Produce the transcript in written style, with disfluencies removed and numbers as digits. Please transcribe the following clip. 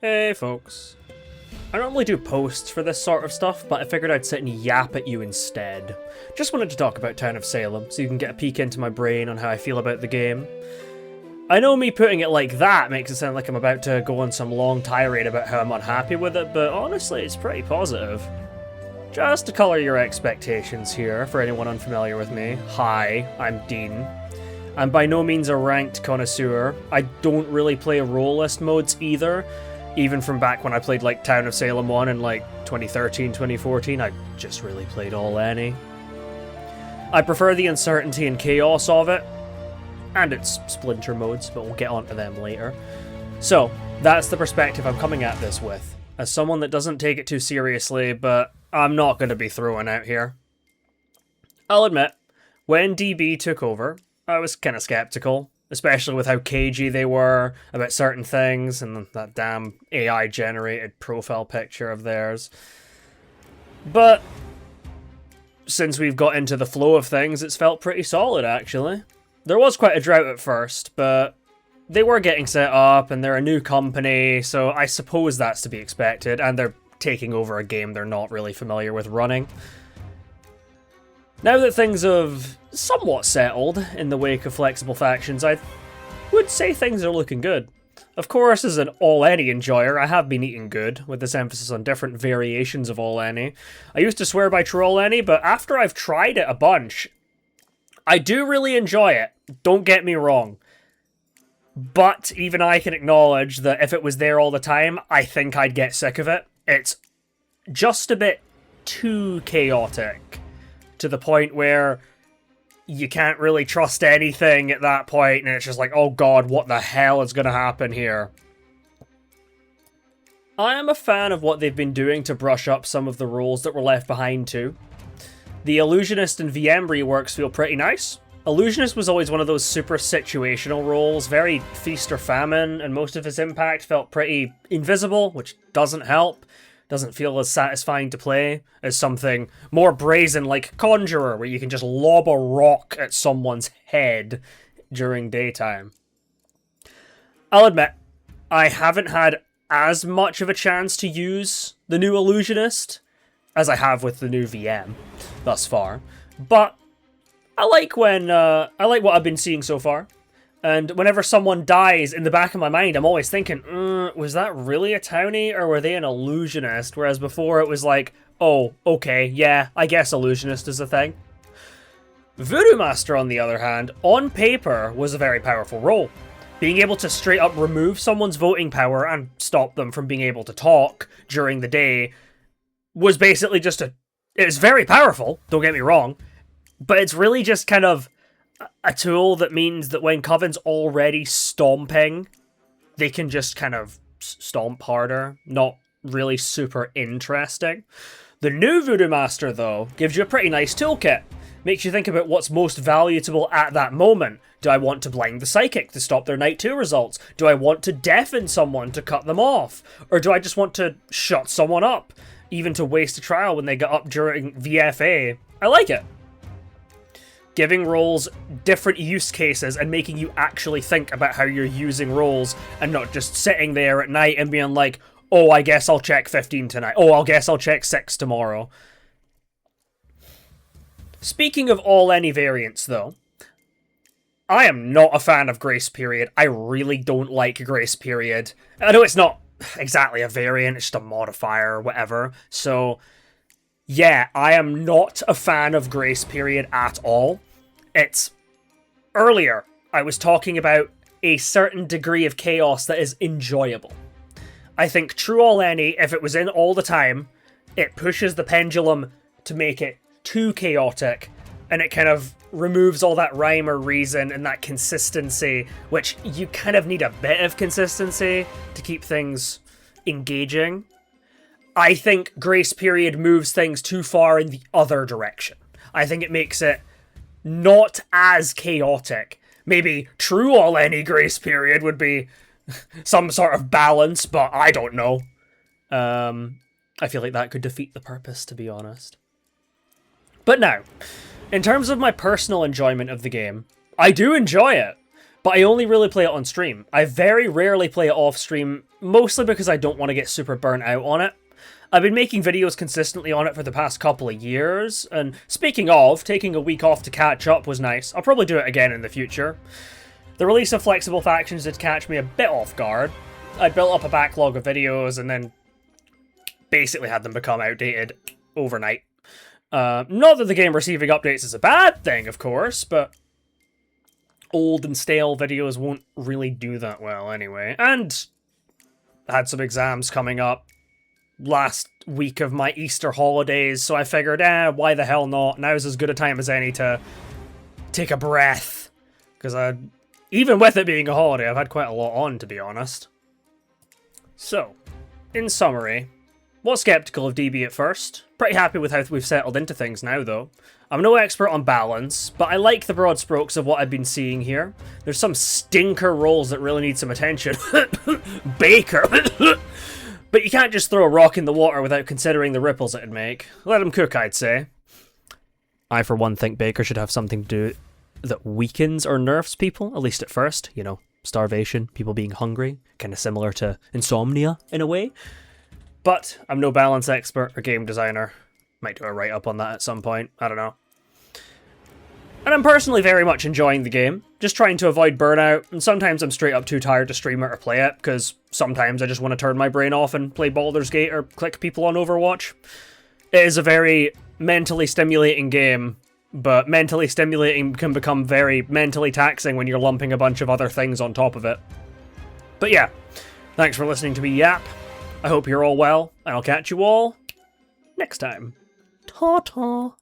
Hey folks. I normally do posts for this sort of stuff, but I figured I'd sit and yap at you instead. Just wanted to talk about Town of Salem, so you can get a peek into my brain on how I feel about the game. I know me putting it like that makes it sound like I'm about to go on some long tirade about how I'm unhappy with it, but honestly it's pretty positive. Just to colour your expectations here, for anyone unfamiliar with me, hi, I'm Dean. I'm by no means a ranked connoisseur. I don't really play role list modes either. Even from back when I played like Town of Salem 1 in like 2013, 2014, I just really played all any. I prefer the uncertainty and chaos of it, and its splinter modes, but we'll get onto them later. So, that's the perspective I'm coming at this with, as someone that doesn't take it too seriously, but I'm not going to be throwing out here. I'll admit, when DB took over, I was kind of skeptical, especially with how cagey they were about certain things and that damn AI-generated profile picture of theirs. But since we've got into the flow of things, it's felt pretty solid, actually. There was quite a drought at first, but they were getting set up and they're a new company, so I suppose that's to be expected, and they're taking over a game they're not really familiar with running. Now that things have somewhat settled in the wake of flexible factions, I would say things are looking good. Of course, as an all-any enjoyer, I have been eating good, with this emphasis on different variations of all-any. I used to swear by true all-any, but after I've tried it a bunch, I do really enjoy it, don't get me wrong. But even I can acknowledge that if it was there all the time, I think I'd get sick of it. It's just a bit too chaotic, to the point where you can't really trust anything at that point, and it's just like, oh god, what the hell is going to happen here? I am a fan of what they've been doing to brush up some of the roles that were left behind too. The Illusionist and VM reworks feel pretty nice. Illusionist was always one of those super situational roles, very feast or famine, and most of his impact felt pretty invisible, which doesn't help. Doesn't feel as satisfying to play as something more brazen like Conjurer, where you can just lob a rock at someone's head during daytime. I'll admit, I haven't had as much of a chance to use the new Illusionist as I have with the new VM thus far, but I like what I've been seeing so far. And whenever someone dies, in the back of my mind, I'm always thinking, was that really a townie, or were they an illusionist? Whereas before it was like, oh, okay, yeah, I guess illusionist is a thing. Voodoo Master, on the other hand, on paper, was a very powerful role. Being able to straight up remove someone's voting power and stop them from being able to talk during the day was basically just it's very powerful, don't get me wrong, but it's really just kind of a tool that means that when Coven's already stomping, they can just kind of stomp harder. Not really super interesting. The new Voodoo Master, though, gives you a pretty nice toolkit. Makes you think about what's most valuable at that moment. Do I want to blind the Psychic to stop their Night 2 results? Do I want to deafen someone to cut them off? Or do I just want to shut someone up? Even to waste a trial when they get up during VFA. I like it. Giving roles different use cases and making you actually think about how you're using roles and not just sitting there at night and being like, oh, I guess I'll check 15 tonight. Oh, I guess I'll check 6 tomorrow. Speaking of all-any variants, though, I am not a fan of Grace Period. I really don't like Grace Period. I know it's not exactly a variant, it's just a modifier or whatever, so yeah, I am not a fan of Grace Period at all. It's... Earlier, I was talking about a certain degree of chaos that is enjoyable. I think True All Any, if it was in all the time, it pushes the pendulum to make it too chaotic, and it kind of removes all that rhyme or reason and that consistency, which you kind of need a bit of consistency to keep things engaging. I think Grace Period moves things too far in the other direction. I think it makes it not as chaotic. Maybe True All Any Grace Period would be some sort of balance, but I don't know. I feel like that could defeat the purpose, to be honest. But now, in terms of my personal enjoyment of the game, I do enjoy it. but I only really play it on stream. I very rarely play it off stream, mostly because I don't want to get super burnt out on it. I've been making videos consistently on it for the past couple of years, and speaking of, taking a week off to catch up was nice. I'll probably do it again in the future. The release of Flexible Factions did catch me a bit off guard. I built up a backlog of videos and then basically had them become outdated overnight. Not that the game receiving updates is a bad thing, of course, but old and stale videos won't really do that well anyway. And I had some exams coming up last week of my Easter holidays, so I figured, why the hell not? Now's as good a time as any to take a breath. Because even with it being a holiday, I've had quite a lot on, to be honest. So, in summary, was skeptical of DB at first. Pretty happy with how we've settled into things now, though. I'm no expert on balance, but I like the broad strokes of what I've been seeing here. There's some stinker roles that really need some attention. Baker! But you can't just throw a rock in the water without considering the ripples it'd make. Let him cook, I'd say. I, for one, think Baker should have something to do that weakens or nerfs people, at least at first. You know, starvation, people being hungry, kind of similar to insomnia, in a way. But I'm no balance expert or game designer. Might do a write-up on that at some point, I don't know. And I'm personally very much enjoying the game, just trying to avoid burnout, and sometimes I'm straight up too tired to stream it or play it, because sometimes I just want to turn my brain off and play Baldur's Gate or click people on Overwatch. It is a very mentally stimulating game, but mentally stimulating can become very mentally taxing when you're lumping a bunch of other things on top of it. But yeah, thanks for listening to me yap. I hope you're all well, and I'll catch you all next time. Ta-ta!